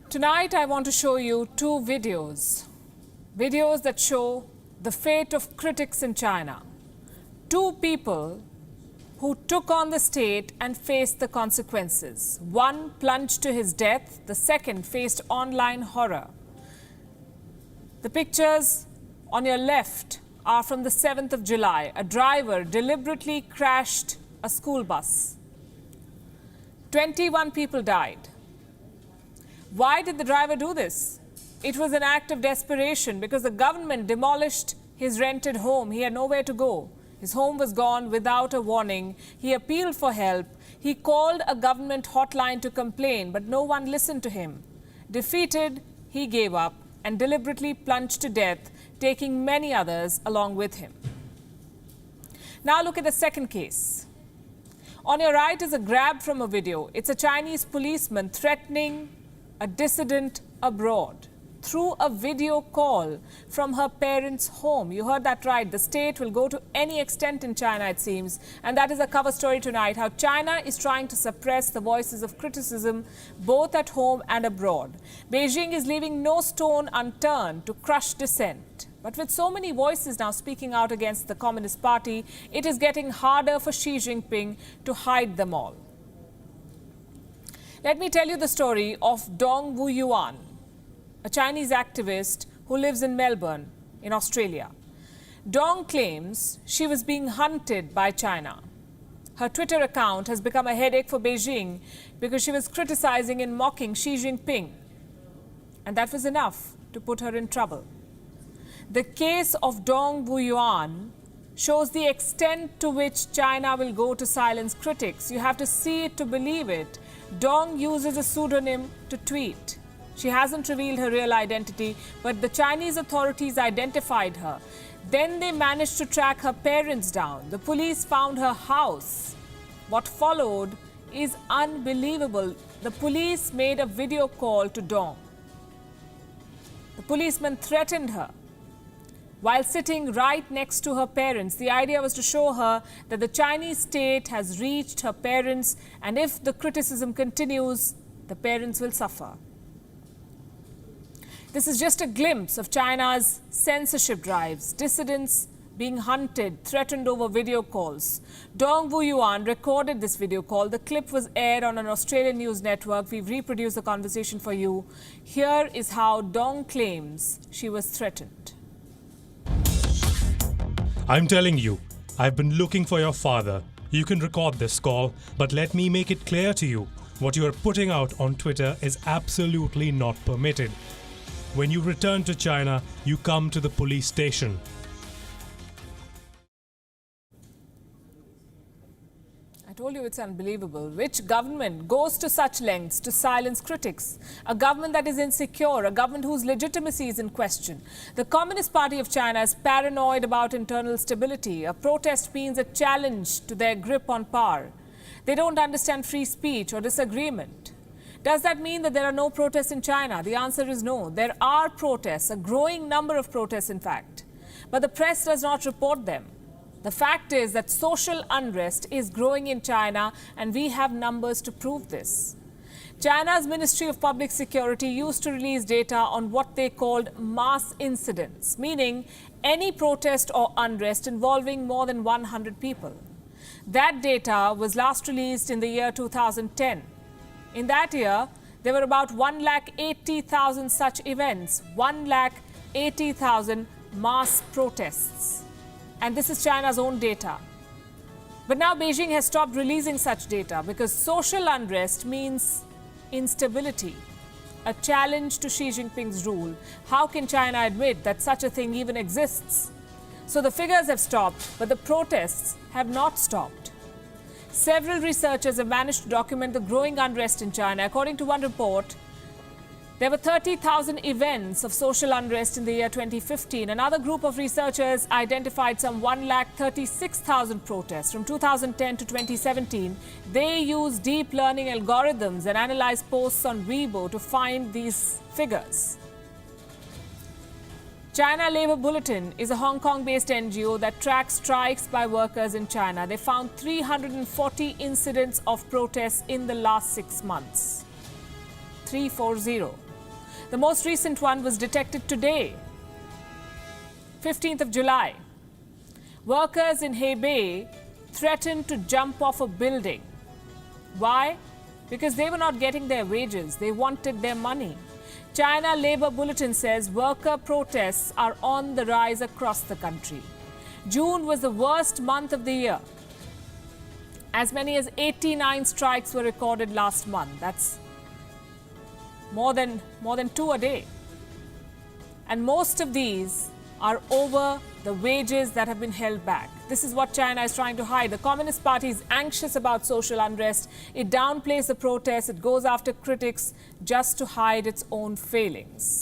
Tonight I want to show you two videos that show the fate of critics in China. Two people who took on the state and faced the consequences. One plunged to his death, the second faced online horror. The pictures on your left are from the 7th of July. A driver deliberately crashed a school bus. 21 people died. Why did the driver do this? It was an act of desperation because the government demolished his rented home. He had nowhere to go. His home was gone without a warning. He appealed for help. He called a government hotline to complain, but no one listened to him. Defeated, he gave up and deliberately plunged to death, taking many others along with him. Now look at the second case. On your right is a grab from a video. It's a Chinese policeman threatening a dissident abroad through a video call from her parents' home. You heard that right. The state will go to any extent in China, it seems. And that is a cover story tonight, how China is trying to suppress the voices of criticism both at home and abroad. Beijing is leaving no stone unturned to crush dissent. But with so many voices now speaking out against the Communist Party, it is getting harder for Xi Jinping to hide them all. Let me tell you the story of Dong Wuyuan, a Chinese activist who lives in Melbourne, in Australia. Dong claims she was being hunted by China. Her Twitter account has become a headache for Beijing because she was criticizing and mocking Xi Jinping. And that was enough to put her in trouble. The case of Dong Wuyuan shows the extent to which China will go to silence critics. You have to see it to believe it. Dong uses a pseudonym to tweet. She hasn't revealed her real identity, but the Chinese authorities identified her. Then they managed to track her parents down. The police found her house. What followed is unbelievable. The police made a video call to Dong. The policeman threatened her while sitting right next to her parents. The idea was to show her that the Chinese state has reached her parents, and if the criticism continues, the parents will suffer. This is just a glimpse of China's censorship drives, dissidents being hunted, threatened over video calls. Dong Wuyuan recorded this video call. The clip was aired on an Australian news network. We've reproduced the conversation for you. Here is how Dong claims she was threatened. I'm telling you, I've been looking for your father. You can record this call, but let me make it clear to you, what you are putting out on Twitter is absolutely not permitted. When you return to China, you come to the police station. I told you it's unbelievable. Which government goes to such lengths to silence critics? A government that is insecure, a government whose legitimacy is in question. The Communist Party of China is paranoid about internal stability. A protest means a challenge to their grip on power. They don't understand free speech or disagreement. Does that mean that there are no protests in China? The answer is no. There are protests, a growing number of protests in fact. But the press does not report them. The fact is that social unrest is growing in China, and we have numbers to prove this. China's Ministry of Public Security used to release data on what they called mass incidents, meaning any protest or unrest involving more than 100 people. That data was last released in the year 2010. In that year, there were about 180,000 such events, 180,000 mass protests. And this is China's own data. But now Beijing has stopped releasing such data because social unrest means instability, a challenge to Xi Jinping's rule. How can China admit that such a thing even exists? So the figures have stopped, but the protests have not stopped. Several researchers have managed to document the growing unrest in China. According to one report, there were 30,000 events of social unrest in the year 2015. Another group of researchers identified some 136,000 protests. From 2010 to 2017, they used deep learning algorithms and analyzed posts on Weibo to find these figures. China Labour Bulletin is a Hong Kong-based NGO that tracks strikes by workers in China. They found 340 incidents of protests in the last 6 months. 340. The most recent one was detected today, 15th of July. Workers in Hebei threatened to jump off a building. Why? Because they were not getting their wages. They wanted their money. China Labour Bulletin says worker protests are on the rise across the country. June was the worst month of the year. As many as 89 strikes were recorded last month. That's more than 2 a day. And most of these are over the wages that have been held back. This is what China is trying to hide. The Communist Party is anxious about social unrest. It downplays the protests. It goes after critics just to hide its own failings.